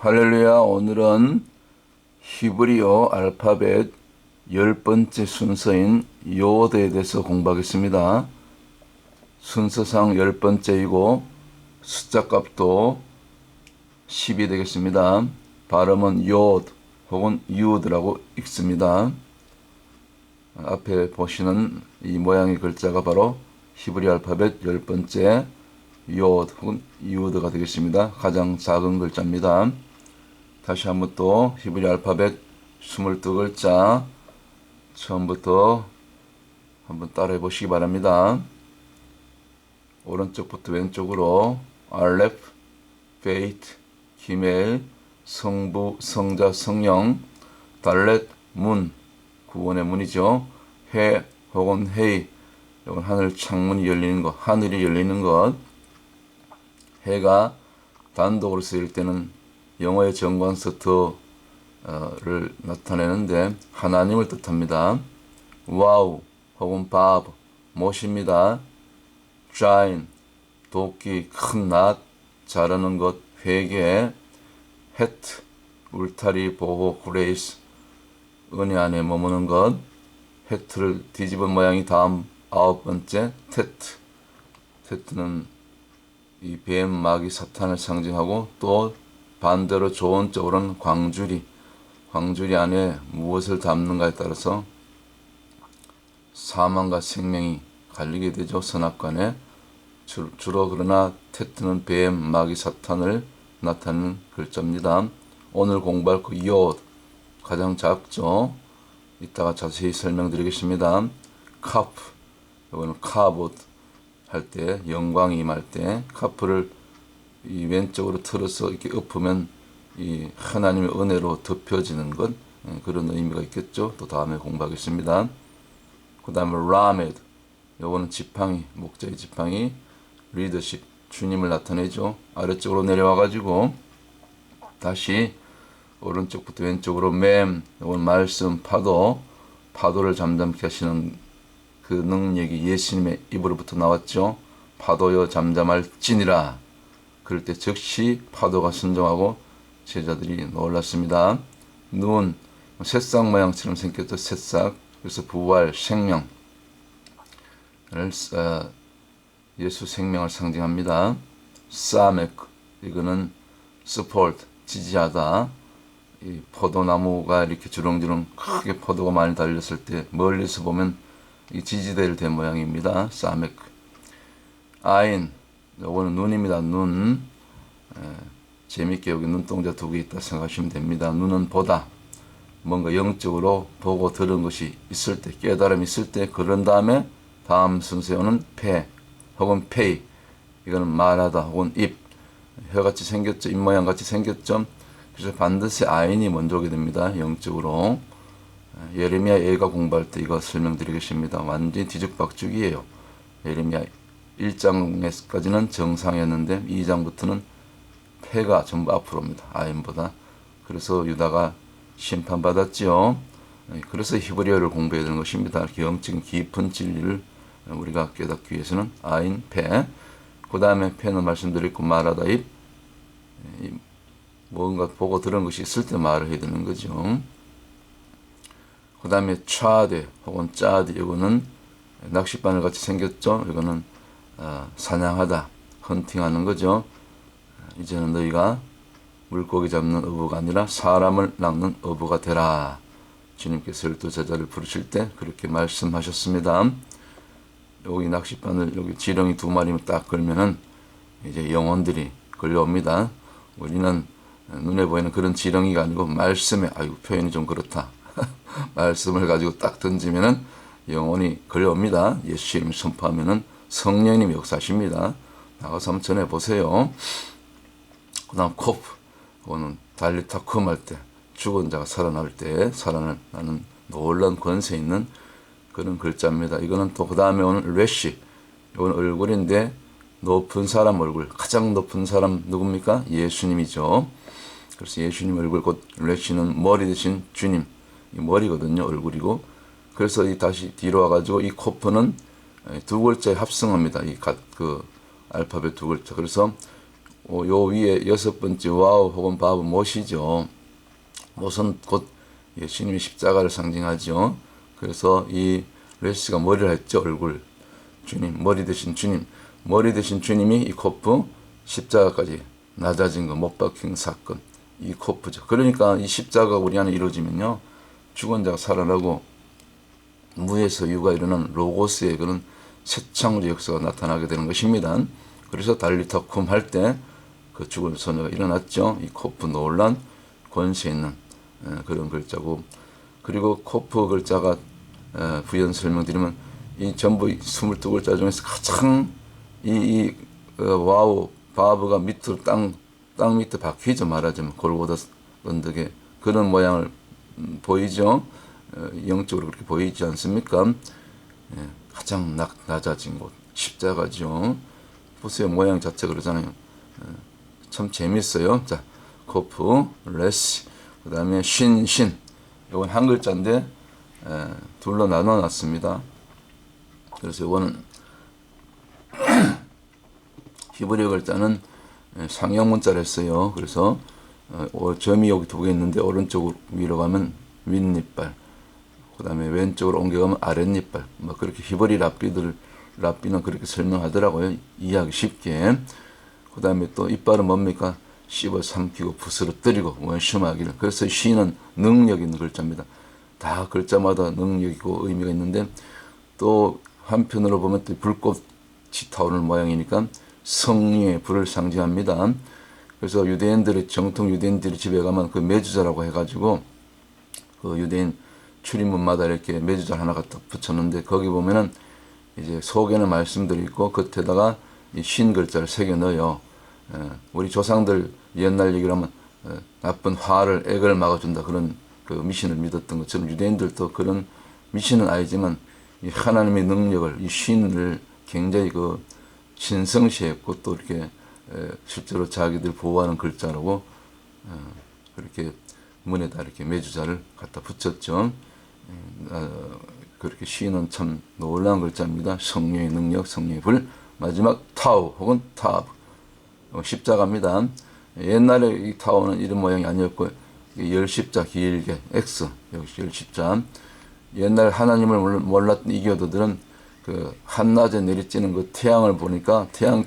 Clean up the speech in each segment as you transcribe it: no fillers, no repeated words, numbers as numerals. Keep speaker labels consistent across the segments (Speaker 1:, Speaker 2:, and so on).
Speaker 1: 할렐루야. 오늘은 히브리어 알파벳 10번째 순서인 요드에 대해서 공부하겠습니다. 순서상 10번째이고 숫자값도 10이 되겠습니다. 발음은 요드 혹은 유드라고 읽습니다. 앞에 보시는 이 모양의 글자가 바로 히브리 알파벳 10번째 요드 혹은 유드가 되겠습니다. 가장 작은 글자입니다. 다시 한번 또 히브리 알파벳 22글자 처음부터 한번 따라해 보시기 바랍니다. 오른쪽부터 왼쪽으로 알렙, 베이트, 기멜, 성부, 성자, 성령, 달렛, 문, 구원의 문이죠. 해 혹은 헤이, 이건 하늘 창문이 열리는 것, 하늘이 열리는 것. 해가 단독으로 쓰일 때는 영어의 정관사 더를 나타내는데 하나님을 뜻합니다. 와우 혹은 바브, 못입니다. 자인, 도끼, 큰 낫, 자르는 것, 회개. 헤트, 울타리, 보호, 그레이스, 은혜 안에 머무는 것. 헤트를 뒤집은 모양이 다음 9번째 테트. 테트는 이 뱀, 마귀, 사탄을 상징하고 또 반대로 좋은 쪽으로는 광주리 안에 무엇을 담는가에 따라서 사망과 생명이 갈리게 되죠. 선악간에 주로 그러나 테트는 뱀, 마귀, 사탄을 나타내는 글자입니다. 오늘 공부할 그 요드 가장 작죠. 이따가 자세히 설명드리겠습니다. 카프, 이거는 카봇 할 때, 영광이 임할 때 카프를 이 왼쪽으로 틀어서 이렇게 엎으면 이 하나님의 은혜로 덮여지는 것, 그런 의미가 있겠죠. 또 다음에 공부하겠습니다. 그 다음에 라메드, 요거는 지팡이, 목자의 지팡이, 리더십, 주님을 나타내죠. 아래쪽으로 내려와 가지고 다시 오른쪽부터 왼쪽으로 맴, 요건 말씀, 파도를 잠잠케 하시는 그 능력이 예수님의 입으로부터 나왔죠. 파도여 잠잠할지니라. 그럴 때 즉시 파도가 순종하고 제자들이 놀랐습니다. 눈, 새싹 모양처럼 생겼죠. 새싹. 그래서 부활, 생명을 예수 생명을 상징합니다. 사맥, 이거는 스포트, 지지하다. 이 포도나무가 이렇게 주렁주렁 크게 포도가 많이 달렸을 때 멀리서 보면 이 지지대를 된 모양입니다. 사맥. 아인, 요거는 눈입니다. 눈. 재밌게 여기 눈동자 2개 있다 생각하시면 됩니다. 눈은 보다. 뭔가 영적으로 보고 들은 것이 있을 때, 깨달음이 있을 때, 그런 다음에 다음 순서에 오는 폐 혹은 페이. 이거는 말하다 혹은 입. 혀같이 생겼죠. 입 모양같이 생겼죠. 그래서 반드시 아인이 먼저 오게 됩니다. 영적으로. 예레미야 예가 공부할 때 이거 설명드리겠습니다. 완전히 뒤죽박죽이에요. 예레미야 1장까지는 정상이었는데 2장부터는 폐가 전부 앞으로 옵니다. 아인보다. 그래서 유다가 심판받았지요. 그래서 히브리어를 공부해야 되는 것입니다. 영적인 깊은 진리를 우리가 깨닫기 위해서는 아인, 폐. 그 다음에 폐는 말씀드렸고 말하다, 입. 뭔가 보고 들은 것이 있을 때 말을 해야 되는 거죠. 그 다음에 차드 혹은 짜드, 이거는 낚싯바늘 같이 생겼죠. 이거는 사냥하다, 헌팅하는 거죠. 이제는 너희가 물고기 잡는 어부가 아니라 사람을 낚는 어부가 되라. 주님께서 12제자를 부르실 때 그렇게 말씀하셨습니다. 여기 낚싯바늘, 여기 지렁이 2마리만 딱 걸면은 이제 영혼들이 걸려옵니다. 우리는 눈에 보이는 그런 지렁이가 아니고 말씀에, 표현이 좀 그렇다. 말씀을 가지고 딱 던지면은 영혼이 걸려옵니다. 예수 이름 선포하면은 성령님이 역사하십니다. 나가서 한번 전해보세요. 그 다음 코프, 그거는 달리타쿰 할 때, 죽은 자가 살아날 때 살아나는 놀라운 권세 있는 그런 글자입니다. 이거는 또 그 다음에 오는 레시, 이건 얼굴인데 높은 사람 얼굴, 가장 높은 사람 누굽니까? 예수님이죠. 그래서 예수님 얼굴, 곧 레시는 머리 대신 주님, 이 머리거든요. 얼굴이고. 그래서 이 다시 뒤로 와가지고 이 코프는 2글자에 합성합니다. 이 알파벳 2글자. 그래서 요 위에 여섯 번째 와우 혹은 바브 못이죠. 못은 곧 예수님의 십자가를 상징하죠. 그래서 이 레시가 머리를 했죠. 얼굴. 주님, 머리 대신 주님. 머리 대신 주님이 이 코프 십자가까지 낮아진 거, 못 박힌 사건. 이 코프죠. 그러니까 이 십자가가 우리 안에 이루어지면요. 죽은 자가 살아나고 무에서 유가 일어나는 로고스의 그런 새 창조 역사가 나타나게 되는 것입니다. 그래서 달리터쿰 할 때 그 죽은 소녀가 일어났죠. 이 코프 놀란 권세 있는 그런 글자고, 그리고 코프 글자가 부연 설명드리면 이 전부 22글자 중에서 가장 와우 바브가 밑으로 땅 밑에 박히죠. 말하자면 골고다 언덕에 그런 모양을 보이죠. 영적으로 그렇게 보이지 않습니까? 가장 낮아진 곳 십자가죠. 보세요. 모양 자체가 그러잖아요. 참 재밌어요. 자, 코프, 레시, 그 다음에 신. 이건 한 글자인데 둘로 나눠놨습니다. 그래서 이거는 히브리어 글자는 상형 문자를 했어요. 그래서 점이 여기 두 개 있는데 오른쪽 위로 가면 윗니빨, 그 다음에 왼쪽으로 옮겨가면 아랫니빨. 뭐 그렇게 히브리 랍비는 그렇게 설명하더라고요. 이해하기 쉽게. 그 다음에 또 이빨은 뭡니까? 씹어 삼키고 부스러뜨리고 원심하기를. 그래서 시는 능력 있는 글자입니다. 다 글자마다 능력이고 의미가 있는데, 또 한편으로 보면 또 불꽃이 타오르는 모양이니까 성령의 불을 상징합니다. 그래서 유대인들이, 정통 유대인들이 집에 가면 그 매주자라고 해가지고 그 유대인 출입문마다 이렇게 매주자 하나 갖다 붙였는데, 거기 보면은 이제 속에는 말씀들이 있고 겉에다가 이 신 글자를 새겨 넣어요. 우리 조상들 옛날 얘기를 하면 나쁜 화를, 액을 막아준다, 그런 그 미신을 믿었던 것처럼 유대인들도 그런 미신은 아니지만 이 하나님의 능력을, 이 신을 굉장히 그 신성시했고, 또 이렇게 실제로 자기들 보호하는 글자라고 그렇게 문에다 이렇게 매주자를 갖다 붙였죠. 그렇게 시는 참 놀라운 글자입니다. 성령의 능력, 성령의 불. 마지막 타우 혹은 타브, 십자가입니다. 옛날에 이 타우는 이런 모양이 아니었고 열십자 길게 X, 역시 열십자. 옛날 하나님을 몰랐던 이교도들은 그 한낮에 내리쬐는 그 태양을 보니까 태양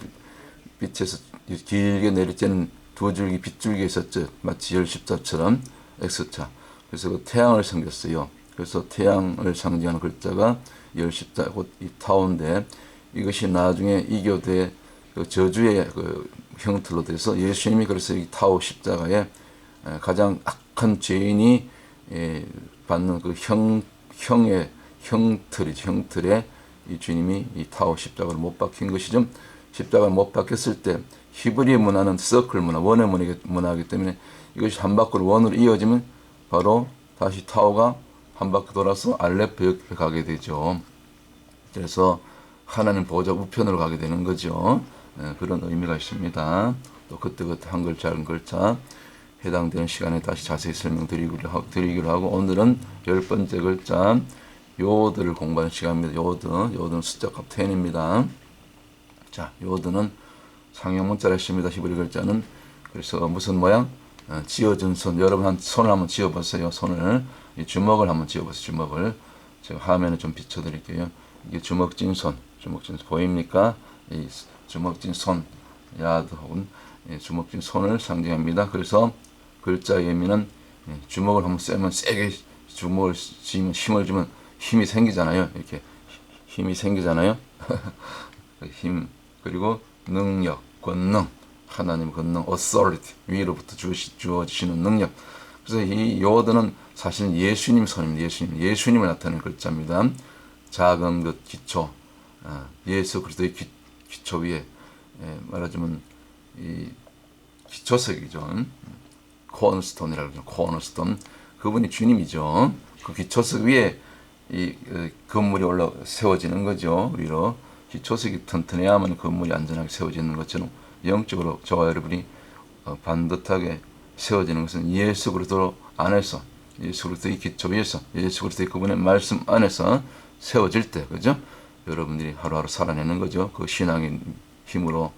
Speaker 1: 빛에서 길게 내리쬐는 두 줄기 빗줄기 있었죠. 마치 열십자처럼 X자. 그래서 그 태양을 섬겼어요. 그래서 태양을 상징하는 글자가 열십자, 곧 이 타우인데, 이것이 나중에 이교도의 그 저주의 그 형틀로 돼서 예수님이 그래서 이 타우 십자가에 가장 악한 죄인이 받는 그 형의 형틀에 이 주님이 이 타우 십자가를 못 박힌 것이죠. 십자가를 못 박혔을 때 히브리 문화는 서클 문화, 원의 문화이기 때문에 이것이 한 바퀴로 원으로 이어지면 바로 다시 타우가 한 바퀴 돌아서 알렙 옆에 가게 되죠. 그래서 하나님 보좌 우편으로 가게 되는 거죠. 그런 의미가 있습니다. 또 그때 한 글자 한 글자 해당되는 시간에 다시 자세히 설명드리기로 하고, 오늘은 10번째 글자 요드를 공부하는 시간입니다. 요드는 숫자값 10입니다. 자, 요드는 상형 문자를 했습니다. 히브리 글자는. 그래서 무슨 모양? 지어준 손. 여러분 손을 한번 지어보세요. 손을, 이 주먹을 한번 지어보세요. 주먹을 제가 화면에 좀 비춰드릴게요. 이게 주먹진 손 보입니까? 이 주먹진 손, 야드 혹은 주먹진 손을 상징합니다. 그래서 글자의 의미는 주먹을 한번 쐬면 세게 주먹을 쥐면, 힘을 주면 힘이 생기잖아요. 이렇게 힘이 생기잖아요. 힘, 그리고 능력, 권능, 하나님 권능, authority, 위로부터 주어지시는 능력. 그래서 이 요드는 사실 예수님 손입니다. 예수님을 나타내는 글자입니다. 작은 것 기초, 예수 그리스도의 기초 위에, 말하자면 이 기초석이죠. 코너스톤이라고 하죠. 코너스톤. 그분이 주님이죠. 그 기초석 위에 이 건물이 세워지는 거죠. 위로 기초석이 튼튼해야만 건물이 안전하게 세워지는 것처럼 영적으로 저와 여러분이 반듯하게 세워지는 것은 예수 그리스도 안에서, 예수 그리스도의 기초 위에서, 예수 그리스도의 그분의 말씀 안에서 세워질 때, 그죠? 여러분들이 하루하루 살아내는 거죠. 그 신앙의 힘으로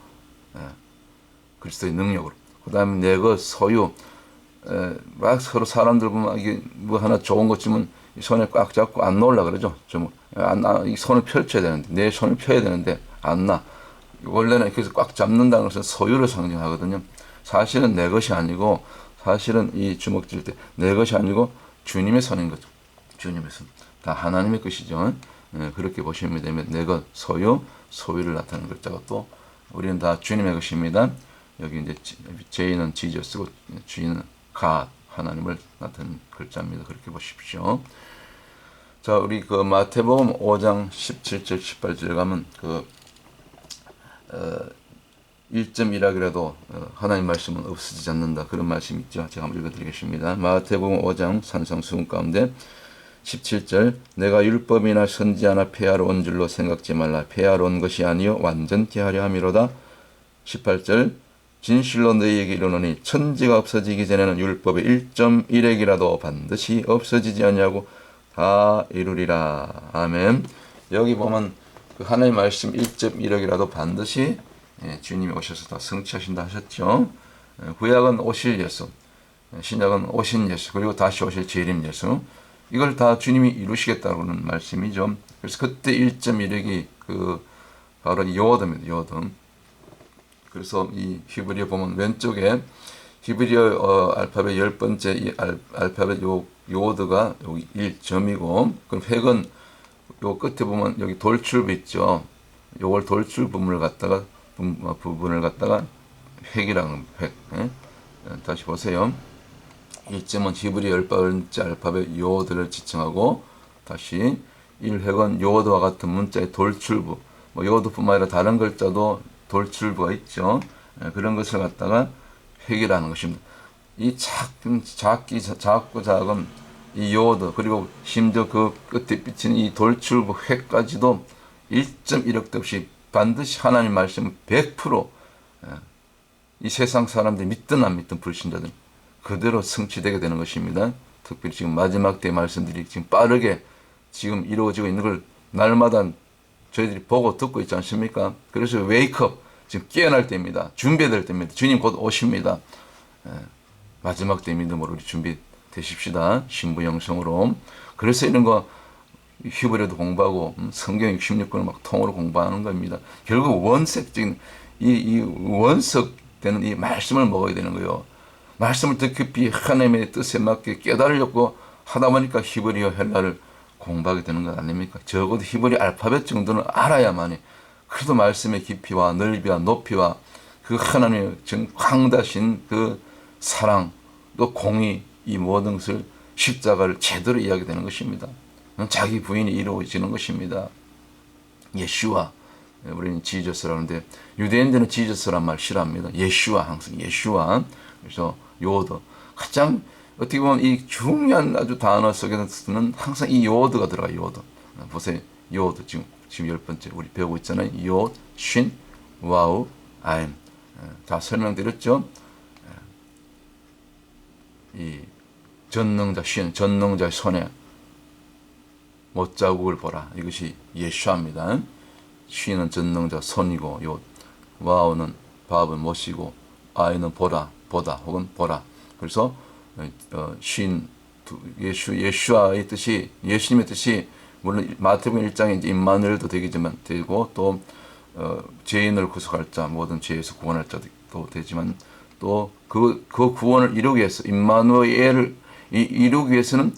Speaker 1: 그리스도의 능력으로. 그 다음에 내 것 소유. 막 서로 사람들 보면 이게 뭐 하나 좋은 것 주면 손에 꽉 잡고 안 놓으려 그러죠. 이 손을 펼쳐야 되는데, 내 손을 펴야 되는데 안 나. 원래는 그래서 꽉 잡는다는 것은 소유를 상징하거든요. 사실은 내 것이 아니고, 사실은 이 주먹 쥘 때 내 것이 아니고 주님의 손인 거죠. 주님의 손. 다 하나님의 것이죠. 그렇게 보시면 되면 내 것, 소유를 나타내는 글자가 또 우리는 다 주님의 것입니다. 여기 이제 J는 지저스고 G는 God, 하나님을 나타내는 글자입니다. 그렇게 보십시오. 자, 우리 그 마태복음 5장 17절 18절에 가면 1.1학이라도 하나님 말씀은 없어지지 않는다. 그런 말씀 있죠. 제가 한번 읽어드리겠습니다. 마태복음 5장 산상수훈 가운데 17절 내가 율법이나 선지자나 폐하러 온 줄로 생각지 말라. 폐하러 온 것이 아니요 완전케 하려 함이로다. 18절 진실로 너희에게 이르노니 천지가 없어지기 전에는 율법의 1.1핵이라도 반드시 없어지지 않냐고 다 이루리라. 아멘. 여기 보면 그 하나님 말씀 1.1핵이라도 반드시 주님이 오셔서 다 성취하신다 하셨죠. 구약은 오실 예수, 신약은 오신 예수, 그리고 다시 오실 재림 예수. 이걸 다 주님이 이루시겠다는 말씀이죠. 그래서 그때 1.1핵이 바로 요어드입니다. 요어드. 그래서 이 히브리어 보면 왼쪽에 히브리어 알파벳 10번째 이 알파벳 요어드가 여기 1점이고, 그럼 획은 요 끝에 보면 여기 돌출부 있죠. 요걸 돌출 부분을 갖다가 획이라는 획. 다시 보세요. 1점은 히브리 10번째 알파벳 요어드를 지칭하고, 다시 1획은 요어드와 같은 문자의 돌출부, 요어드뿐만 아니라 다른 글자도 돌출부가 있죠. 그런 것을 갖다가 획이라는 것입니다. 이 작고 작은 이 요어드, 그리고 심지어 그 끝에 비치는 이 돌출부 획까지도 1.1억도 없이 반드시 하나님 말씀 100% 이 세상 사람들이 믿든 안 믿든 불신자들 그대로 성취되게 되는 것입니다. 특별히 지금 마지막 때 말씀들이 지금 빠르게 지금 이루어지고 있는 걸 날마다 저희들이 보고 듣고 있지 않습니까? 그래서 웨이크업, 지금 깨어날 때입니다. 준비될 때입니다. 주님 곧 오십니다. 마지막 때 믿음으로 우리 준비되십시다. 신부 영성으로. 그래서 이런 거 히브리어도 공부하고 성경 66권을 막 통으로 공부하는 겁니다. 결국 원색적인 이 원석되는 이 말씀을 먹어야 되는 거예요. 말씀을 더 깊이 하나님의 뜻에 맞게 깨달으려고 하다 보니까 히브리어 헬라를 공부하게 되는 것 아닙니까? 적어도 히브리 알파벳 정도는 알아야만이 그래도 말씀의 깊이와 넓이와 높이와 그 하나님의 광다신 그 사랑 또 공의 이 모든 것을 십자가를 제대로 이해하게 되는 것입니다. 자기 부인이 이루어지는 것입니다. 예슈아, 우리는 지저스라 하는데 유대인들은 지저스란 말 싫어합니다. 예슈아, 항상 예슈아. 그래서 요어드, 가장 어떻게 보면 이 중요한 아주 단어 속에는 항상 이 요어드가 들어가요. 요어드. 보세요. 요어드 지금 10번째 우리 배우고 있잖아요. 요어드, 쉰, 와우, 아임. 다 설명드렸죠. 이 전능자 쉰, 전능자의 손에 못자국을 보라. 이것이 예슈아입니다. 쉰은 전능자 손이고, 요 와우는 밥은 못이고, 아이는 보다 혹은 보라. 그래서 쉰 예슈아의 뜻이, 예수님의 뜻이 물론 마태복음 1장에 이제 임마누엘도 되고 또 죄인을 구속할 자, 모든 죄에서 구원할 자도 되지만 또 그 구원을 이루기 위해서 임마누엘을 이루기 위해서는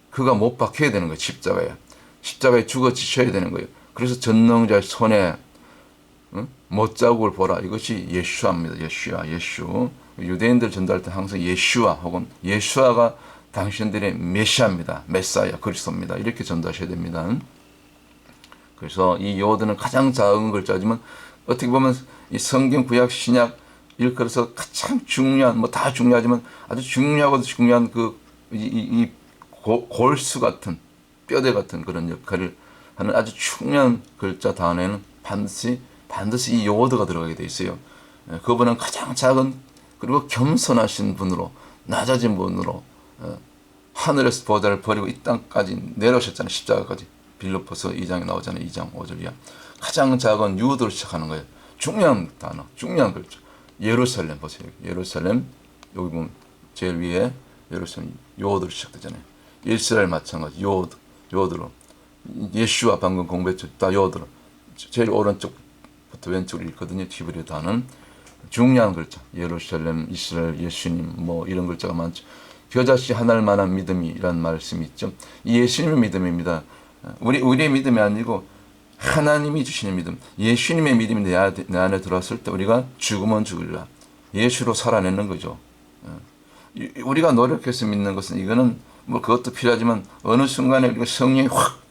Speaker 1: 그가 못 박혀야 되는 거예요. 십자가에 죽어 지셔야 되는 거예요. 그래서 전능자의 손에 못자국을 보라. 이것이 예슈아입니다. 예슈. 유대인들 전도할 때 항상 예슈아 혹은 예슈아가 당신들의 메시아입니다. 메사야, 그리스도입니다. 이렇게 전도하셔야 됩니다. 그래서 이 요어드는 가장 작은 글자지만 어떻게 보면 이 성경 구약 신약 일컬어서 가장 중요한, 다 중요하지만 아주 중요하고도 중요한 이 골수 같은 뼈대 같은 그런 역할을 하는 아주 중요한 글자 단어에는 반드시 이 요어드가 들어가게 돼 있어요. 그분은 가장 작은 그리고 겸손하신 분으로, 낮아진 분으로 하늘에서 보좌를 버리고 이 땅까지 내려오셨잖아요. 십자가까지. 빌립보서 2장에 나오잖아요. 2장 5절이야. 가장 작은 유도를 시작하는 거예요. 중요한 단어, 중요한 글자. 예루살렘 보세요. 예루살렘 여기 보면 제일 위에 예루살렘 요드로 시작되잖아요. 이스라엘 마찬가지 요드로 예슈와 방금 공부했죠. 다 요드로 제일 오른쪽부터 왼쪽으로 읽거든요. 히브리어다는 중요한 글자 예루살렘, 이스라엘, 예수님 뭐 이런 글자가 많죠. 겨자씨 하나를 만한 믿음이란 말씀이 있죠. 이 예수님의 믿음입니다. 우리의 믿음이 아니고 하나님이 주시는 믿음, 예수님의 믿음이 내 안에 들어왔을 때 우리가 죽으면 죽으리라. 예수로 살아내는 거죠. 우리가 노력해서 믿는 것은 이거는 뭐 그것도 필요하지만 어느 순간에 우리가 성령이 확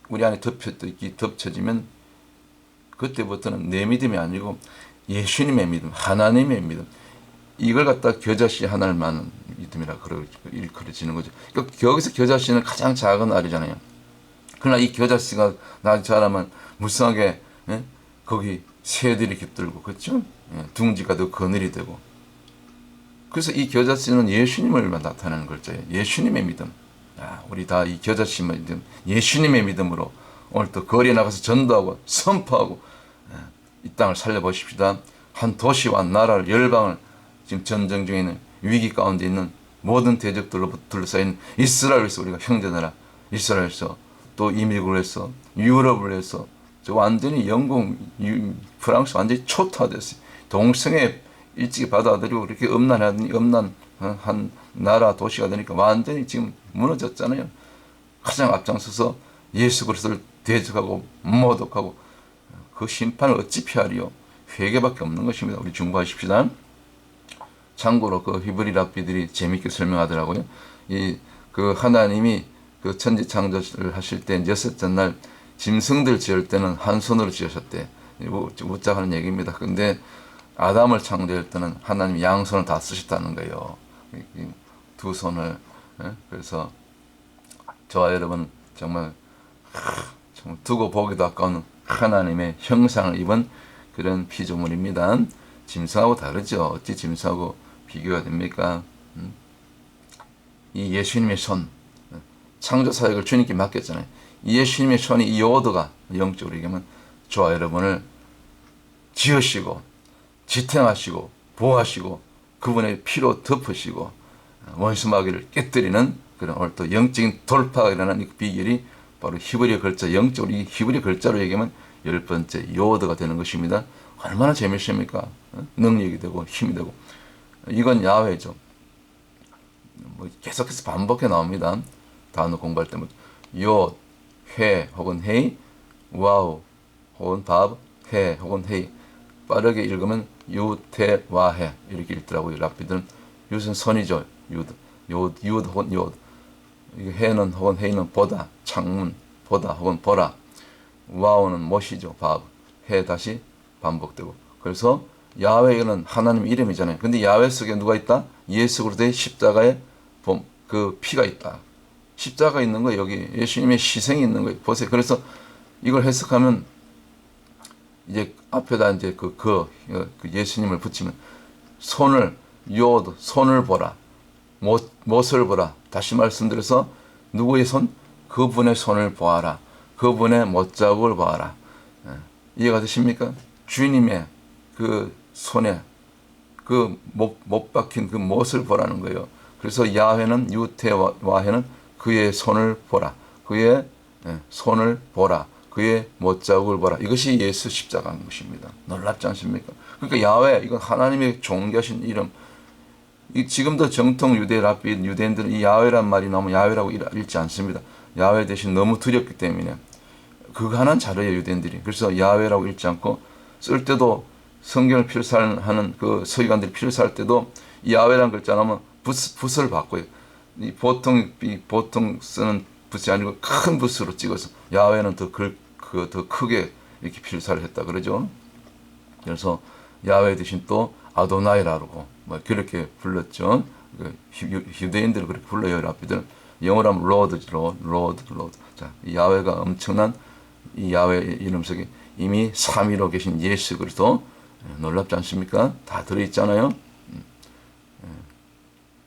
Speaker 1: 우리 안에 덮쳐지면 그때부터는 내 믿음이 아니고 예수님의 믿음, 하나님의 믿음. 이걸 갖다 겨자씨 하나를 만한 믿음이라 일컬어지는 거죠. 그러니까 여기서 겨자씨는 가장 작은 알이잖아요. 그러나 이 겨자씨가 나중에 자라면 무성하게 거기 새들이 깃들고 그렇죠? 둥지가 더 그늘이 되고. 그래서 이 겨자씨는 예수님을 나타내는 글자예요. 예수님의 믿음. 우리 다 이 겨자씨 믿음, 예수님의 믿음으로 오늘 또 거리에 나가서 전도하고 선포하고 이 땅을 살려보십시다. 한 도시와 나라를 열방을 지금 전쟁 중에 있는 위기 가운데 있는 모든 대적들로 둘러싸인 이스라엘에서 우리가 형제나라 이스라엘에서 또 이미국을 해서 유럽을 해서 저 완전히 영국, 프랑스 완전히 초토화됐어요. 동성애 일찍이 받아들이고 그렇게 음란 한 나라 도시가 되니까 완전히 지금 무너졌잖아요. 가장 앞장서서 예수 그리스도를 대적하고 모독하고 그 심판을 어찌 피하리요? 회개밖에 없는 것입니다. 우리 중보하십시다. 참고로 그 히브리 랍비들이 재밌게 설명하더라고요. 그 하나님이 그 천지 창조를 하실 때 여섯째 날 짐승들 지을 때는 한 손으로 지으셨대. 웃자하는 얘기입니다. 근데 아담을 창조할 때는 하나님 양손을 다 쓰셨다는 거예요. 두 손을. 그래서 저와 여러분 정말 두고 보기도 아까운 하나님의 형상을 입은 그런 피조물입니다. 짐승하고 다르죠. 어찌 짐승하고 비교가 됩니까? 이 예수님의 손, 창조 사역을 주님께 맡겼잖아요. 이 예수님의 손이 이 요도가 영적으로 얘기하면 저와 여러분을 지으시고 지탱하시고 보호하시고 그분의 피로 덮으시고 원수마귀를 깨뜨리는 그런 오늘 또 영적인 돌파가 일어나는 그 비결이 바로 히브리어 글자, 영적으로 이 히브리어 글자로 얘기하면 10번째 요도가 되는 것입니다. 얼마나 재밌습니까? 능력이 되고 힘이 되고. 이건 야훼죠. 뭐 계속해서 반복해 나옵니다. 단어 공부할 때마다 요, 회 혹은 헤이, 와우 혹은 밥, 해 혹은 헤이. 빠르게 읽으면 유, 태, 와, 해 이렇게 읽더라고요. 랍비들은 유는 선이죠. 유드 혹은 요드. 해는 혹은 헤이는 보다, 창문, 보다 혹은 보라. 와우는 못이죠. 밥, 해 다시 반복되고. 그래서 야훼는 하나님 이름이잖아요. 근데 야훼 속에 누가 있다? 예수 그리스도의 십자가에 그 피가 있다. 십자가 있는 거예요. 여기 예수님의 희생이 있는 거예요. 보세요. 그래서 이걸 해석하면 이제 앞에다 이제 그 예수님을 붙이면 손을 요드 손을 보라. 못을 보라. 다시 말씀드려서 누구의 손? 그분의 손을 보아라. 그분의 못자국을 보아라. 이해가 되십니까? 주님의 그 손에 그 못 박힌 그 못을 보라는 거예요. 그래서 야훼는 유태와해는 그의 손을 보라. 그의 손을 보라. 그의 못자국을 보라. 이것이 예수 십자가인 것입니다. 놀랍지 않습니까? 그러니까 야훼 이건 하나님의 존귀하신 이름. 지금도 정통 유대인들은 이 야훼란 말이 나오면 야훼라고 읽지 않습니다. 야훼 대신 너무 두렵기 때문에 그거 하나는 잘해요 유대인들이. 그래서 야훼라고 읽지 않고 쓸 때도 성경을 필사하는 그 서기관들이 필사할 때도 이 야훼라는 글자 나오면 붓을 바꿔요. 보통 쓰는 붓이 아니고 큰 붓으로 찍어서 야훼는 더 크게 이렇게 필사를 했다 그러죠. 그래서 야훼 대신 또 아도나이라고 뭐 그렇게 불렀죠. 유대인들은 그렇게 불러요. 랍비들 영어로 하면 로드. 자, 이 야훼가 엄청난 이 야훼 이름 속에 이미 3위로 계신 예수 그리스도. 놀랍지 않습니까? 다 들어있잖아요.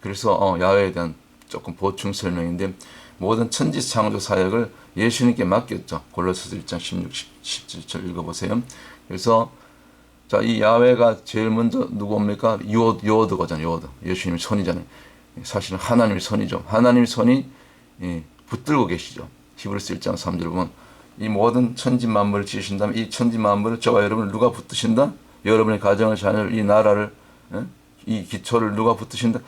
Speaker 1: 그래서 야훼에 대한 조금 보충 설명인데 모든 천지 창조 사역을 예수님께 맡겼죠. 골로새서 1장 16, 17절 읽어보세요. 그래서 자, 이 야훼가 제일 먼저 누구입니까? 요드거잖아요. 요드. 예수님의 손이잖아요. 사실은 하나님의 손이죠. 하나님의 손이 붙들고 계시죠. 히브리서 1장 3절 보면 이 모든 천지 만물을 지으신다면 이 천지 만물을 저와 여러분을 누가 붙드신다? 여러분의 가정을, 자녀를, 이 나라를, 이 기초를 누가 붙드신다?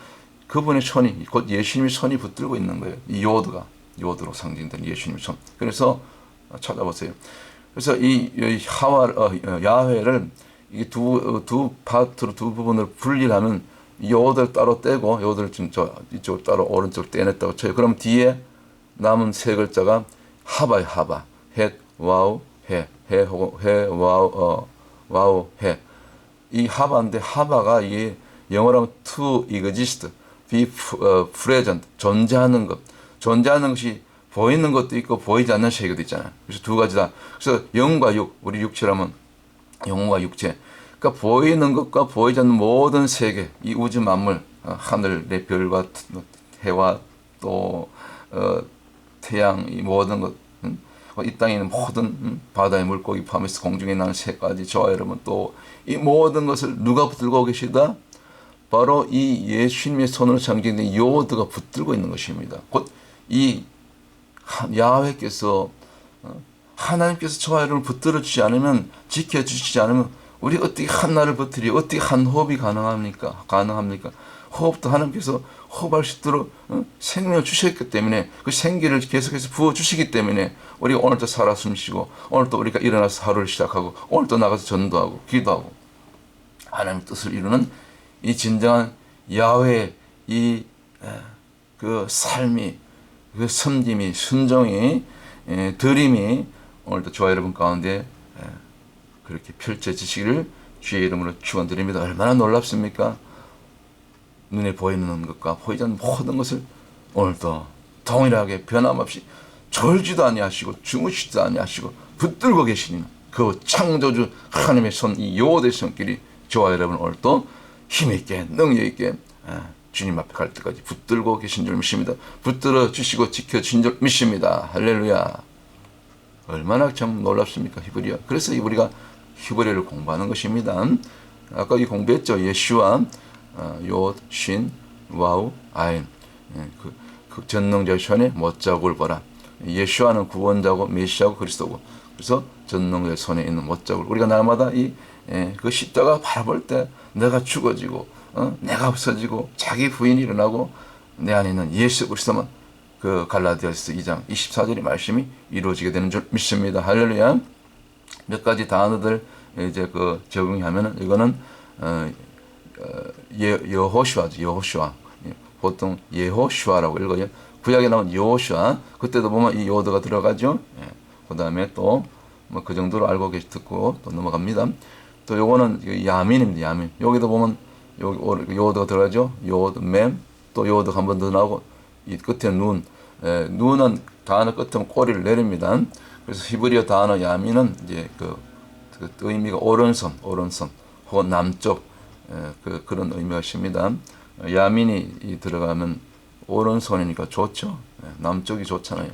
Speaker 1: 그분의 손이, 곧 예수님의 손이 붙들고 있는 거예요. 이 요드로 상징된 예수님의 손. 그래서 찾아보세요. 그래서 이 야훼를 이 두 파트로, 두 부분을 분리하면 요드를 따로 떼고 요드를 이쪽으로 따로 오른쪽으로 떼냈다고 쳐요. 그럼 뒤에 남은 세 글자가 하바예요. 하바. 헷, 와우, 해. 해, 혹은 해, 와우, 와우, 해. 이 하바인데 하바가 이게 영어로 하면 to exist, be present, 존재하는 것. 존재하는 것이 보이는 것도 있고 보이지 않는 세계도 있잖아요. 그래서 두 가지다. 그래서 영과 육, 우리 육체라면 영과 육체. 그러니까 보이는 것과 보이지 않는 모든 세계, 이 우주 만물, 하늘의 별과 해와 또 태양, 이 모든 것, 이 땅에 있는 모든 바다의 물고기 포함해서 공중에 나는 새까지 저와 여러분 또 이 모든 것을 누가 붙들고 계시다? 바로 이 예수님의 손으로 상징된 요드가 붙들고 있는 것입니다. 곧 이 야훼께서 하나님께서 저와 여러분을 붙들어 주지 않으면, 지켜 주시지 않으면 우리 어떻게 한 날을 버티리, 어떻게 한 호흡이 가능합니까? 호흡도 하나님께서 호흡할 수 있도록 생명을 주셨기 때문에, 그 생기를 계속해서 부어주시기 때문에 우리가 오늘도 살아 숨쉬고, 오늘도 우리가 일어나서 하루를 시작하고, 오늘도 나가서 전도하고 기도하고 하나님의 뜻을 이루는 이 진정한 야훼의 그 삶이, 그 섬김이, 순종이, 드림이 오늘도 저와 여러분 가운데 그렇게 펼쳐지시기를 주의 이름으로 축원드립니다. 얼마나 놀랍습니까? 눈에 보이는 것과 보이지 않는 모든 것을 오늘도 동일하게 변함없이 졸지도 아니하시고 주무시지도 아니하시고 붙들고 계시는 그 창조주 하나님의 손, 이 요호의 손길이 저와 여러분 오늘도 힘있게 능력있게 주님 앞에 갈 때까지 붙들고 계신 줄 믿습니다. 붙들어 주시고 지켜주신 줄 믿습니다. 할렐루야. 얼마나 참 놀랍습니까? 히브리어. 그래서 우리가 히브리어를 공부하는 것입니다. 아까 공부했죠. 예슈아, 요, 신, 와우, 아인. 그 전능자의 손에 못자국을 보라. 예슈아는 구원자고 메시아고 그리스도고. 그래서 전능자의 손에 있는 못자국을 우리가 날마다 그 십자가 바라볼 때 내가 죽어지고 내가 없어지고 자기 부인이 일어나고 내 안에 있는 예수 그리스도만 그 갈라디아서 2장 24절의 말씀이 이루어지게 되는 줄 믿습니다. 할렐루야. 몇 가지 단어들 이제 그 적용하면은 이거는 여호슈아죠. 여호슈아. 보통 예호슈아라고 읽어요. 구약에 나온 여호슈아. 그때도 보면 이 요드가 들어가죠. 그 다음에 또 뭐 그 정도로 알고 듣고 또 넘어갑니다. 또 요거는 야민입니다. 야민. 여기도 보면 요드가 들어가죠. 요드, 맴, 또 요드 한 번 더 나오고 이 끝에 눈. 눈은 단어 끝에 꼬리를 내립니다. 그래서 히브리어 단어 야민은 이제 그 의미가 오른손 혹은 남쪽 그런 의미가 있습니다. 야민이 들어가면 오른손이니까 좋죠. 남쪽이 좋잖아요.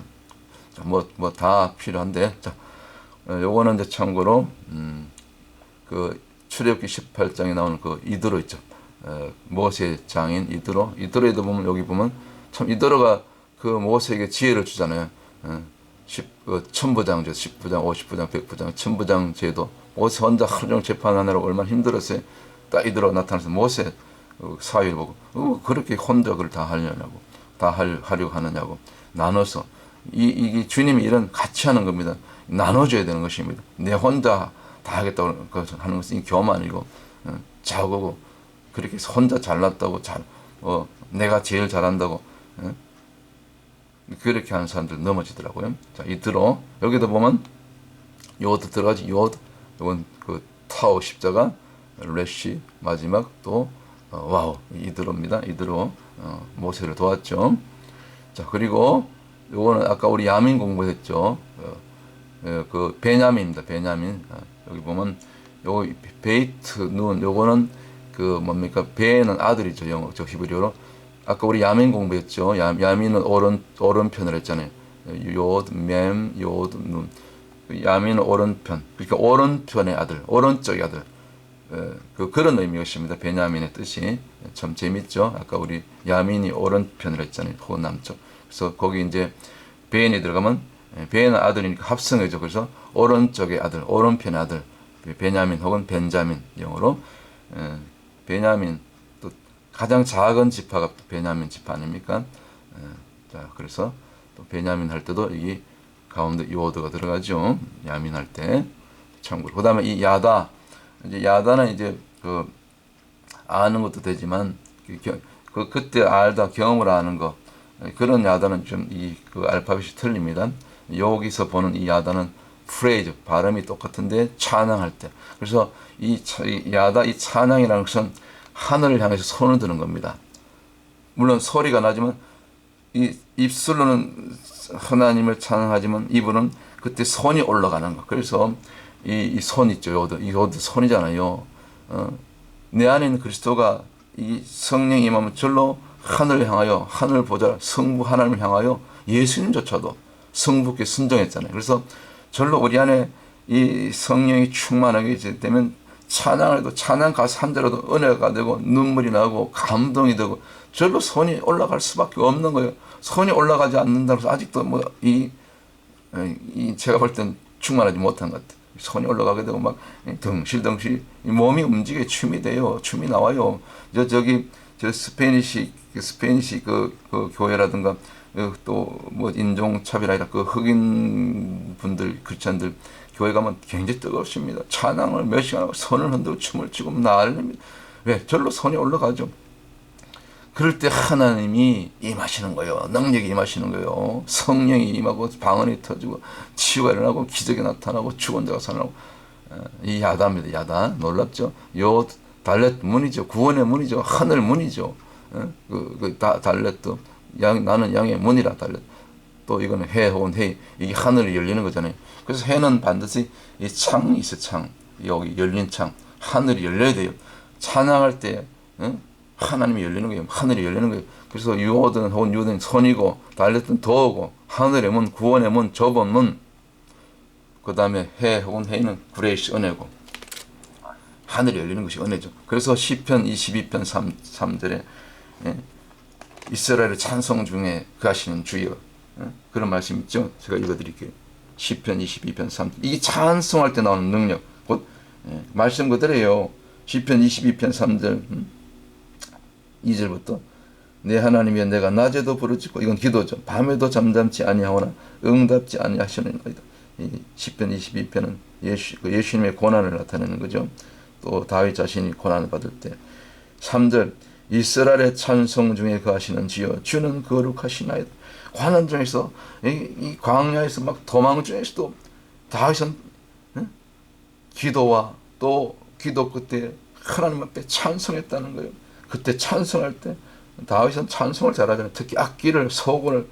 Speaker 1: 뭐 다 필요한데, 자, 요거는 이제 참고로 그 출애굽기 18장에 나오는 그 이드로 있죠. 모세 장인 이드로에도 보면 여기 보면 참 이드로가 그 모세에게 지혜를 주잖아요. 천부장제, 10부장, 50부장, 100부장, 천부장 제도. 모세 혼자 하루 종일 재판하느라 얼마나 힘들었어요. 딱 이드로 나타나서 모세 사회를 보고 그렇게 혼자 그걸 다 하려고 하려고 하느냐고 나눠서 이게 주님이 이런 같이 하는 겁니다. 나눠줘야 되는 것입니다. 내 혼자 다 하겠다고 하는 것은 교만이고 자고고 그렇게 혼자 잘났다고 내가 제일 잘한다고 그렇게 하는 사람들 넘어지더라고요. 자, 이드로 여기도 보면 요드 들어가지. 요드 이건 그 타오 십자가 레시 마지막 또 와우 이드로입니다. 이드로 모세를 도왔죠. 자, 그리고 요거는 아까 우리 야민 공부했죠. 그 베냐민입니다. 베냐민. 여기 보면 요 베이트 눈 요거는 그 뭡니까? 베는 아들이죠. 영어 저 히브리어로. 아까 우리 야민 공부했죠. 야민은 오른편을 했잖아요. 요드 맴 요드 눈. 야민은 오른편. 그러니까 오른편의 아들, 오른쪽의 아들. 그런 의미였습니다. 베냐민의 뜻이 참 재밌죠. 아까 우리 야민이 오른편이라 했잖아요. 혹은 남쪽. 그래서 거기 이제 베인이 들어가면 베인 아들이니까 합성어죠. 그래서 오른쪽의 아들, 오른편의 아들, 베냐민 혹은 벤자민 영어로 베냐민 또 가장 작은 지파가 베냐민 지파 아닙니까? 자, 그래서 또 베냐민 할 때도 이 가운데 이 워드가 들어가죠. 야민 할 때. 참고로. 그다음에 이 야다. 이제 야다는 이제 그 아는 것도 되지만 그때 알다 경험을 아는 거 그런 야다는 좀 이 그 알파벳이 틀립니다. 여기서 보는 이 야다는 프레이즈 발음이 똑같은데 찬양할 때. 그래서 이 야다 이 찬양이라는 것은 하늘을 향해서 손을 드는 겁니다. 물론 소리가 나지만 이 입술로는 하나님을 찬양하지만 입으로는 그때 손이 올라가는 거. 그래서 이 손 있죠. 요도 손이잖아요. 내 안에 있는 그리스도가 이 성령이 임하면 절로 하늘을 향하여 하늘 보좌 성부 하나님을 향하여 예수님조차도 성부께 순종했잖아요. 그래서 절로 우리 안에 이 성령이 충만하게 되면 찬양을 해도 찬양 가사 한 자라도 은혜가 되고 눈물이 나고 감동이 되고 절로 손이 올라갈 수밖에 없는 거예요. 손이 올라가지 않는다고 해서 아직도 뭐 제가 볼 땐 충만하지 못한 것 같아요. 손이 올라가게 되고 막 덩실덩실 몸이 움직여 춤이 돼요. 춤이 나와요. 저 스페니시 그 교회라든가 또 뭐 인종차별이라 그 흑인 분들 크리스천들 교회 가면 굉장히 뜨겁습니다. 찬양을 몇 시간 하고 손을 흔들고 춤을 추고 난립니다. 왜? 절로 손이 올라가죠. 그럴 때 하나님이 임하시는 거예요. 능력이 임하시는 거예요. 성령이 임하고 방언이 터지고 치유가 일어나고 기적이 나타나고 죽은 자가 살아나고 이 야다입니다. 야다. 놀랍죠? 요 달렛 문이죠. 구원의 문이죠. 하늘 문이죠. 달렛도 나는 양의 문이라 달렛. 또 이거는 해 혹은 해 이게 하늘이 열리는 거잖아요. 그래서 해는 반드시 이 창이 있어. 창 여기 열린 창 하늘이 열려야 돼요. 찬양할 때 하나님이 열리는 거예요. 하늘이 열리는 거예요. 그래서 유호든 혹은 유호든 선이고 달렛은 도우고 하늘의 문 구원의 문 좁은 문 그 다음에 해 혹은 해는 그레이시 은혜고 하늘이 열리는 것이 은혜죠. 그래서 시편 22편 3절에 이스라엘의 찬송 중에 그 하시는 주여 그런 말씀 있죠. 제가 읽어드릴게요. 시편 22편 3절 이게 찬송할 때 나오는 능력 곧 말씀 그대로예요. 시편 22편 3절 2절부터 내 하나님이여 내가 낮에도 부르짖고 이건 기도죠. 밤에도 잠잠치 아니하오나 응답지 아니하시느니이다. 이 시편 22편은 예수님의 고난을 나타내는 거죠. 또 다윗 자신이 고난을 받을 때 3절 이스라엘의 찬송 중에 거하시는 주여 주는 거룩하시나이다. 고난 중에서 이 광야에서 막 도망 중에서도 다윗은 기도와 또 기도 끝에 하나님 앞에 찬송했다는 거예요. 그때 찬송할 때 다윗은 찬송을 잘하잖아요. 특히 악기를 소금을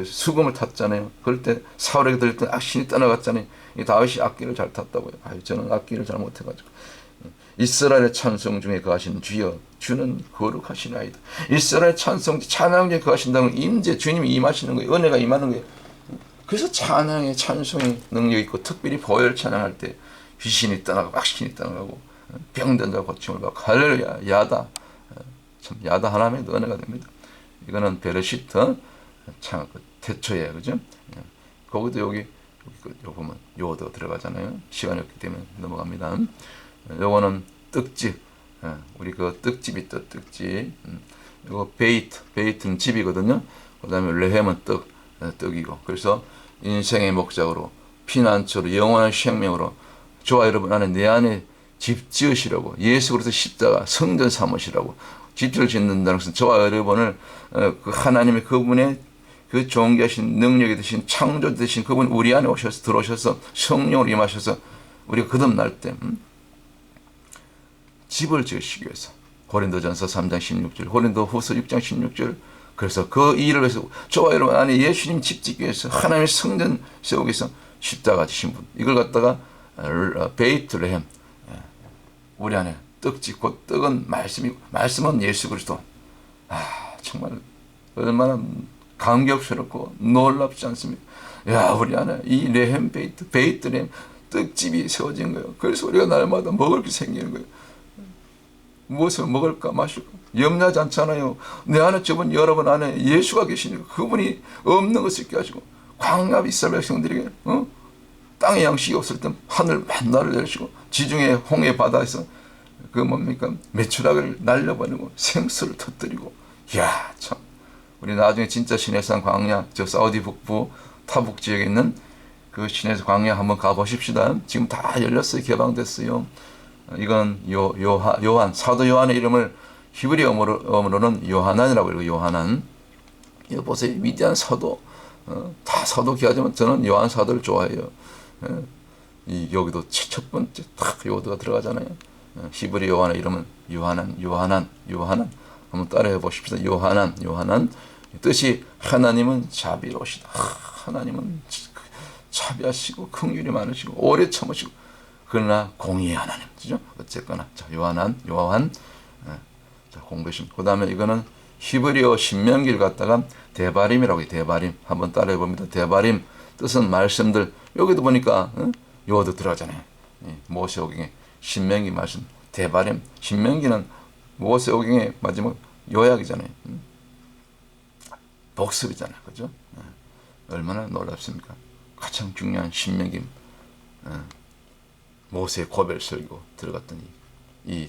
Speaker 1: 수금을 탔잖아요. 그럴 때 사울에게 들릴 때 악신이 떠나갔잖아요. 이 다윗이 악기를 잘 탔다고요. 저는 악기를 잘 못해가지고 이스라엘의 찬송 중에 거하시는 주여 주는 거룩하시나이다. 이스라엘 찬송 찬양 중에 거하신다는 임재 주님이 임하시는 거예요. 은혜가 임하는 거예요. 그래서 찬양의 찬송이 능력이 있고 특별히 보혈 찬양할 때 귀신이 떠나가고 악신이 떠나가고 병든 자 고침을 받고 할렐루야 야다. 참 야다 하나님의 은혜가 됩니다. 이거는 베르시트 참 태초에 그죠? 거기도 여기 보면 요도 들어가잖아요. 시간이 없기 때문에 넘어갑니다. 요거는 떡집. 우리 그 떡집이 있다. 떡집. 요거 베이트는 집이거든요. 그다음에 레헴은 떡이고. 그래서 인생의 목적으로 피난처로 영원한 생명으로 저와 여러분 안에 내 안에 집 지으시라고 예수 그리스도 십자가 성전 삼으시라고 집을 짓는다는 것은 저와 여러분을 그 하나님의 그분의 그 존귀하신 능력이 되신 창조 되신 그분 우리 안에 오셔서 들어오셔서 성령으로 임하셔서 우리가 거듭날 때 집을 지으시기 위해서 고린도전서 3장 16절 고린도후서 6장 16절 그래서 그 일을 위해서 저와 여러분 안에 예수님 집 짓기 위해서 하나님의 성전 세우기 위해서 십자가 지신 분 이걸 갖다가 베이트레헴 우리 안에 떡집 곧 떡은 말씀이고 말씀은 예수 그리스도 정말 얼마나 감격스럽고 놀랍지 않습니까? 야 우리 안에 이 레헴 베이트레헴 떡집이 세워진 거예요. 그래서 우리가 날마다 먹을 게 생기는 거예요. 무엇을 먹을까 마실까 염려하지 않잖아요. 내 안에 저분 여러분 안에 예수가 계시니까 그분이 없는 것을 있게 하시고 광야 이스라엘 백성들에게 땅의 양식이 없을 때 하늘 만나를 내리시고 지중해 홍해 바다에서 그 뭡니까 메추라기를 날려버리고 생수를 터뜨리고 이야 참 우리 나중에 진짜 시내산 광야 저 사우디 북부 타북 지역에 있는 그 시내산 광야 한번 가보십시다. 지금 다 열렸어요. 개방됐어요. 이건 요한 사도 요한의 이름을 히브리어로는 요하난이라고 그러고 요하난 이거 보세요. 위대한 사도 다 사도 귀하지만 저는 요한 사도를 좋아해요. 여기도 첫 번째 딱 요드가 들어가잖아요. 히브리 요한의 이름은 요하난 한번 따라해 보십시다. 요하난 뜻이 하나님은 자비로우시다. 하나님은 자비하시고 긍휼이 많으시고 오래 참으시고 그러나 공의의 하나님 그죠? 어쨌거나 자 요한 자 공부하시면 그 다음에 이거는 히브리어 신명기를 갖다가 데바림이라고 해요. 데바림 한번 따라해 봅니다. 데바림 뜻은 말씀들 여기도 보니까 요도 들어가잖아요. 모세오경에 신명기 말씀 데바림 신명기는 모세오경의 마지막 요약이잖아요. 복습이잖아요. 그죠? 얼마나 놀랍습니까? 가장 중요한 신명기 모세의 고별 설교 들어갔더니 이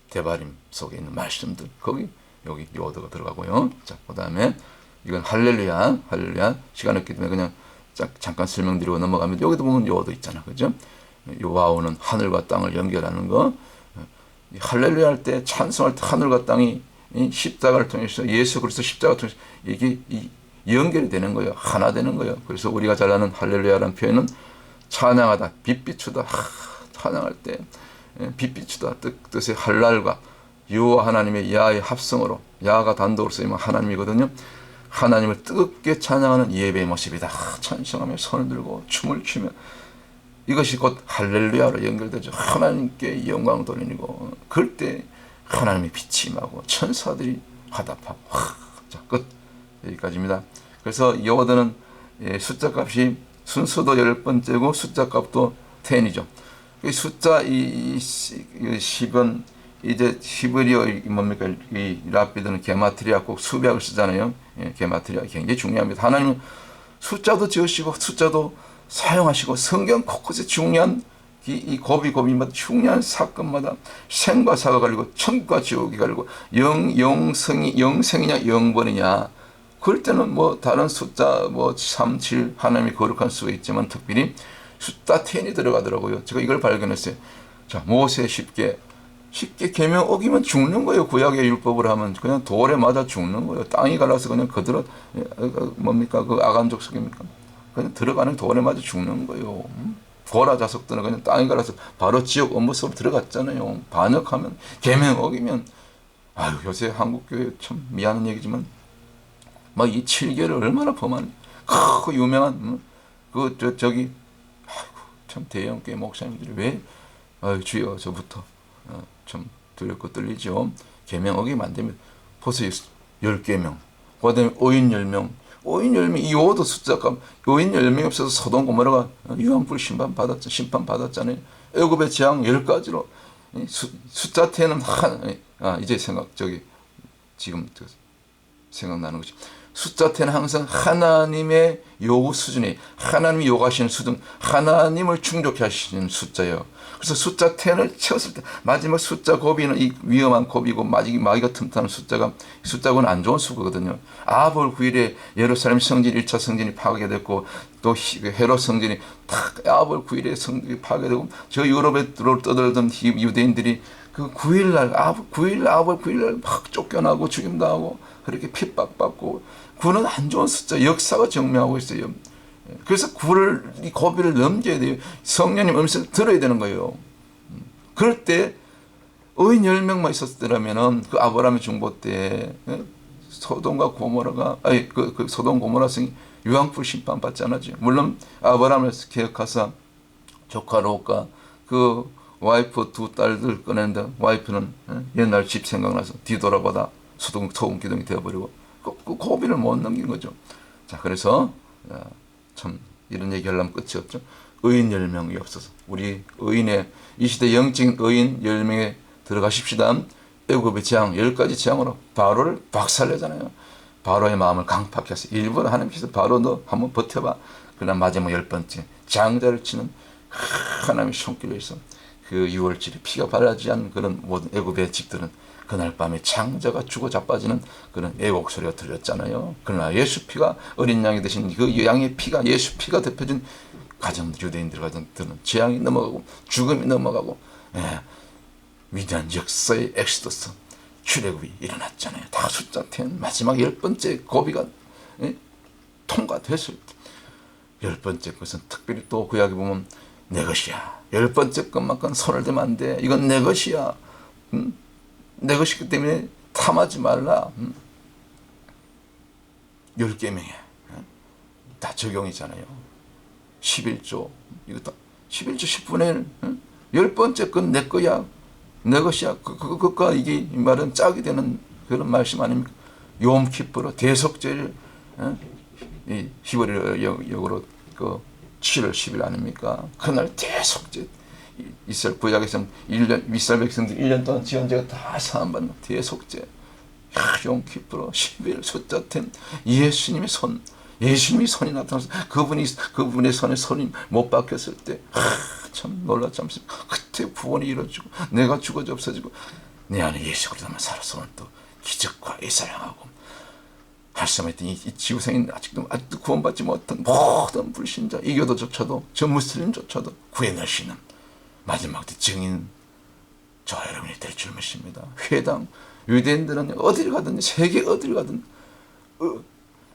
Speaker 1: 데바림 속에 있는 말씀들 거기 여기 요도가 들어가고요. 자, 그 다음에 이건 할렐루야 시간 없기 때문에 그냥 잠깐 설명드리고 넘어가면 여기도 보면 요도 있잖아. 그죠? 요와오는 하늘과 땅을 연결하는 거. 할렐루야 할 때 찬송할 때 하늘과 땅이 십자가를 통해서 예수 그리스도 십자가를 통해서 이게 연결이 되는 거예요. 하나 되는 거예요. 그래서 우리가 잘 아는 할렐루야라는 표현은 찬양하다, 빛비추다, 찬양할 때 빛비추다 뜻의 할랄과 유와 하나님의 야의 합성으로 야가 단독으로 쓰이면 하나님이거든요. 하나님을 뜨겁게 찬양하는 예배의 모습이다. 찬송하며 손을 들고 춤을 추며 이것이 곧 할렐루야로 연결되죠. 하나님께 영광 돌리고 그럴 때 하나님의 빛이 임하고 천사들이 화답하고 자, 끝. 여기까지입니다. 그래서 요드는 숫자 값이 순서도 10번째고 숫자 값도 10이죠. 숫자 이 10은 이제 히브리어 뭡니까 이 랍비들은 게마트리아 꼭 수백을 쓰잖아요. 게마트리아 굉장히 중요합니다. 하나님은 숫자도 지으시고 숫자도 사용하시고 성경 곳곳에 중요한 이 고비마다 중요한 사건마다 생과 사가 갈리고 천국과 지옥이 갈리고 영생이냐 영번이냐 그럴 때는 뭐 다른 숫자 뭐 3, 7 하나님이 거룩한 수가 있지만 특별히 숫자 10이 들어가더라고요. 제가 이걸 발견했어요. 자 모세 쉽게 계명 어기면 죽는 거예요. 구약의 율법을 하면 그냥 돌에 맞아 죽는 거예요. 땅이 갈라서 그냥 그대로 뭡니까 그 아간족 속입니까? 그냥 들어가는 돌에 맞아 죽는 거예요. 고라 자석들은 그냥 땅이 갈라서 바로 지옥 엄무속으로 들어갔잖아요. 반역하면 계명 어기면 아유 요새 한국교회 참 미안한 얘기지만 막 이 7개를 얼마나 범한 그 유명한 저기 아이고 참 대형교회 목사님들이 왜 아유 주여 저부터 좀 두렵고 떨리죠. 계명 어기면 안 되면 보세요. 10계명 그 다음에 5인 10명 5인 10명 이 오도 숫자가 5인 10명이 없어서 소돔 고모라가 유황불 심판 받았잖아요. 애굽의 재앙 10가지로 숫자 10은 이제 지금 생각나는 거죠. 숫자 10은 항상 하나님의 요구 수준이 하나님이 요구하시는 수준 하나님을 충족해 하시는 숫자예요. 그래서 숫자 10을 채웠을 때 마지막 숫자 고비는 이 위험한 고비고 마귀가 틈타는 숫자고는 안 좋은 수거든요. 아볼 9일에 예루살렘 성전 1차 성전이 파괴됐고 또 헤롯 성전이 딱 아볼 9일에 성전이 파괴되고 저 유럽에 떠들던 유대인들이 그 9일날 아볼 9일날 막 쫓겨나고 죽임당하고 그렇게 핍박받고 9는 안 좋은 숫자 역사가 증명하고 있어요. 그래서 이 고비를 넘겨야 돼요. 성령님 음성을 들어야 되는 거예요. 그럴 때 의인 10명만 있었더라면은 그 아브라함의 중보 때 소돔과 고모라가 그 소돔 고모라 성이 유황불 심판 받지 않았죠. 물론 아브라함을 기억하사 조카 롯과 그 와이프 두 딸들 꺼냈는데 와이프는 옛날 집 생각나서 뒤돌아보다 소금 기둥이 되어버리고 그 고비를 못 넘긴 거죠. 자 그래서 참 이런 얘기 하려면 끝이 없죠. 의인 10명이 없어서 우리 의인의 이 시대 영적인 의인 10명에 들어가십시다. 애굽의 재앙 10가지 재앙으로 바로를 박살내잖아요. 바로의 마음을 강팍해 해서 일부러 하나님께서 바로 너 한번 버텨봐. 그러나 마지막 10번째 장자를 치는 하나님의 손길로 있어 그 6월절에 피가 바라지 않는 그런 모든 애굽의 집들은 그날 밤에 장자가 죽어 자빠지는 그런 애곡 소리가 들렸잖아요. 그러나 예수 피가 어린 양이 되신 그 양의 피가 예수 피가 대표진 가정 유대인들 가정들은 재앙이 넘어가고 죽음이 넘어가고 위대한 역사의 엑시더스 출애굽이 일어났잖아요. 다 숫자 10 마지막 10번째 고비가 통과됐을 때 10번째 것은 특별히 또 구약에 보면 내 것이야. 10번째 것만큼 손을 대면 안 돼. 이건 내 것이야. 내 것이기 때문에 탐하지 말라. 10계명에 다 적용이잖아요. 11조 이것도 11조 10분의 1 10번째 건 내 거야. 내 것이야. 그것과 이게 이 말은 짝이 되는 그런 말씀 아닙니까? 욤 키프로 대속제를 이 히브리 역으로 그 7월 10일 아닙니까? 그날 대속제 이스라엘 구약에서는 1년 이스라엘 백성들 1년 동안 지은 죄가 다 사함받는 대속제 욤 키프로 10일 숫자 10 예수님의 손 예수님이 손이 나타나서 그분의 손에 손이 못 박혔을 때 참 놀랍지 않습니까? 그때 구원이 이루어지고 내가 죽어져 없어지고 내 안에 예수 그리스도만 살아서 오늘 또 기적과 애사랑하고 할 수 없는 이 지구상에 아직도 구원받지 못한 모든 불신자 이교도조차도 저 무슬림조차도 구해낼 수 있는 마지막 때 증인 저 여러분이 될 줄 믿습니다. 회당 유대인들은 어딜 가든 세계 어딜 가든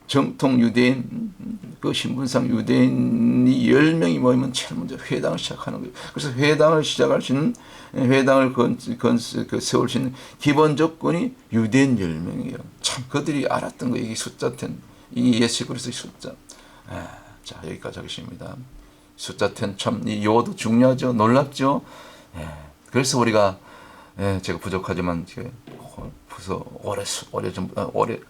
Speaker 1: 정통 유대인 그 신분상 유대인이 10명이 모이면 제일 먼저 회당을 시작하는 거예요. 그래서 회당을 시작할 수 있는 회당을 세울 수 있는 기본 조건이 유대인 10명이에요. 참 그들이 알았던 거예요. 이 숫자 10, 이 예수 그리스도의 숫자. 자 여기까지 하겠습니다. 숫자 10 참 이 요도 중요하죠. 놀랍죠. 그래서 우리가 제가 부족하지만 벌써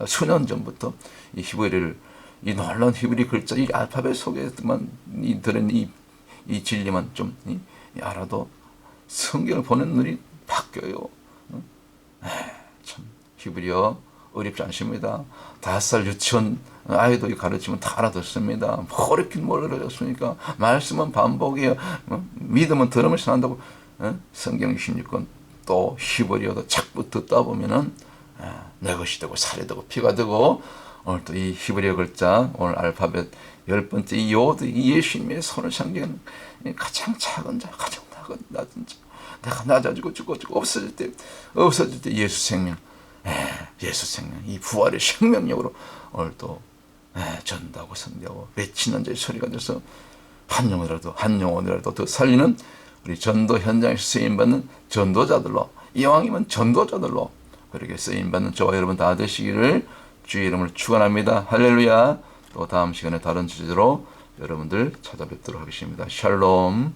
Speaker 1: 수년 전부터 이 히브리를 이 놀라운 히브리 글자 이 알파벳 속에만 들은 이 진리만 좀 알아도 성경을 보는 눈이 바뀌어요. 참 히브리어 어렵지 않습니다. 5살 유치원 아이도 가르치면 다 알아듣습니다. 어렵긴 뭘 어렵습니까? 말씀은 반복이에요. 믿음은 들으면서 한다고. 성경 26권 또 히브리어도 착부 듣다 보면은 내 것이 되고 살이 되고 피가 되고 오늘 또 이 히브리어 글자 오늘 알파벳 10번째 이 요드 이 예수님의 손을 상징하는 가장 작은 자 가장 낮은 자 내가 낮아지고 죽어지고 없어질 때 예수 생명 예수 생명 이 부활의 생명력으로 오늘 또 전도하고 선대하고 외치는 자의 소리가 돼서 한 영혼이라도 더 살리는 우리 전도 현장에서 쓰임받는 전도자들로 이왕이면 전도자들로 그렇게 쓰임받는 저와 여러분 다 되시기를 주의 이름을 축원합니다. 할렐루야. 또 다음 시간에 다른 주제로 여러분들 찾아뵙도록 하겠습니다. 샬롬.